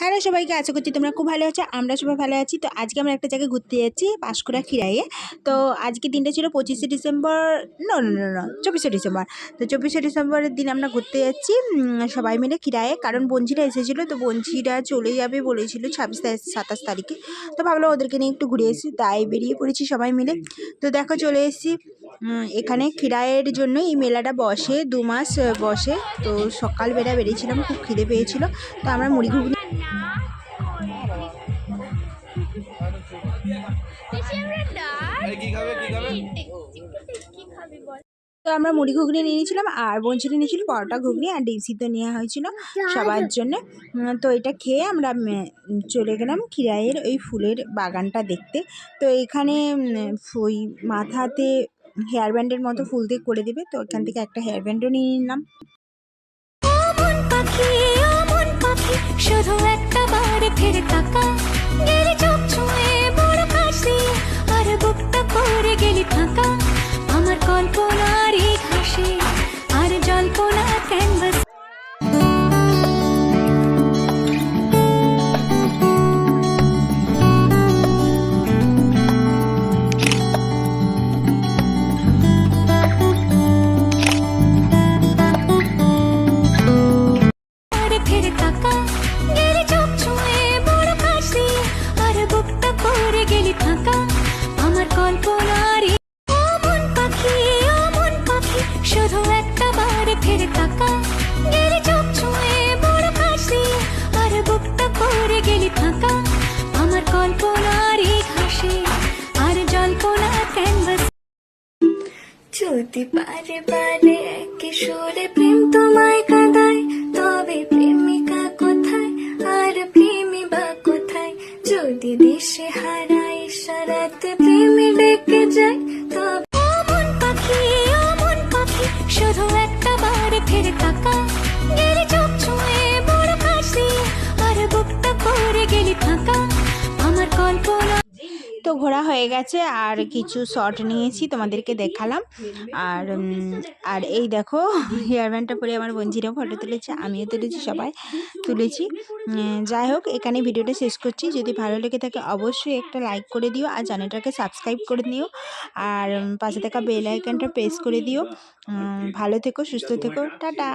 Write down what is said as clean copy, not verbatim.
Hello সবাইকে, আশা করছি তোমরা খুব ভালো আছো। আমরা সবাই ভালো আছি। তো আজকে আমরা একটা জায়গায় ঘুরতে যাচ্ছি, পাঁশকুড়া খিরাইয়ে। তো আজকে দিনটা ছিল 25শে ডিসেম্বর, না 24শে ডিসেম্বর। তো 24শে ডিসেম্বরের দিন আমরা ঘুরতে যাচ্ছি সবাই মিলে খিরাইয়ে, কারণ বঞ্চিরা এসেছিলো। তো বঞ্চিরা চলে যাবে বলেছিল 26-27 তারিখে। তো ভাবলাম ওদেরকে নিয়ে একটু ঘুরে এসেছি, তাই বেরিয়ে পড়েছি সবাই মিলে। তো দেখো চলে এসেছি এখানে খিরাইয়ের জন্য। এই মেলাটা বসে 2 মাস বসে। তো সকালবেলা বেরিয়েছিলাম, খুব খিদে পেয়েছিল। তো আমরা মুড়ি ঘুগনি নিয়ে নিয়েছিলাম, আর বঞ্চিটা নিয়েছিল পরোটা ঘুগনি আর ডিম সিদ্ধ নেওয়া হয়েছিল সবার জন্য। তো এটা খেয়ে আমরা চলে গেলাম খিরাইয়ের ওই ফুলের বাগানটা দেখতে। তো এখানে ওই মাথাতে হেয়ার ব্যান্ডের মতো ফুল দিয়ে করে দেবে। তো এখান থেকে একটা হেয়ার ব্যান্ডও নিয়ে নিলাম। শুধু একটা বার ফিরে তাকা, গেলি চোখ ছুঁয়ে বড় কাশি, আর বুকটা করে গেলি ফাঁকা। আমার কল্পনার হাসি আর জল্পনা ক্যানভাস। শুধু একটা বার ফিরে তাকা, গেলি চোখ ছুঁয়ে বড় কাশি, আর বুকটা করে গেলি ফাঁকা। আমার কল্পনার হাসি আর জল্পনা ক্যানভাস। যদি বারে বারে একই সুরে প্রেম তোমায় কাঁদায়, তবে প্রেমিকা কোথায় আর প্রেমী বা কোথায়? যদি দিশে হারায় ইশারাতে প্রেমী ডেকে যায়, তবে শুধু একটা বার ফিরে তাকা, গেলি চোখ ছুঁয়ে বড় কাশি, আর বুকটা করে গেলি ফাঁকা। আমার কল্পনা। তো ঘোরা হয়ে গেছে, আর কিছু শর্ট নিয়েছি তোমাদেরকে দেখালাম। আর এই দেখো হেয়ার ব্যান্ডটা পরে আমার বঞ্চিরাও ফটো তুলেছে, আমিও তুলেছি, সবাই তুলেছি। যাই হোক, এখানে ভিডিওটা শেষ করছি। যদি ভালো লেগে থাকে অবশ্যই একটা লাইক করে দিও, আর চ্যানেলটাকে সাবস্ক্রাইব করে দিও, আর পাশে থাকা বেল আইকনটা প্রেস করে দিও। ভালো থেকো, সুস্থ থেকো, টাটা।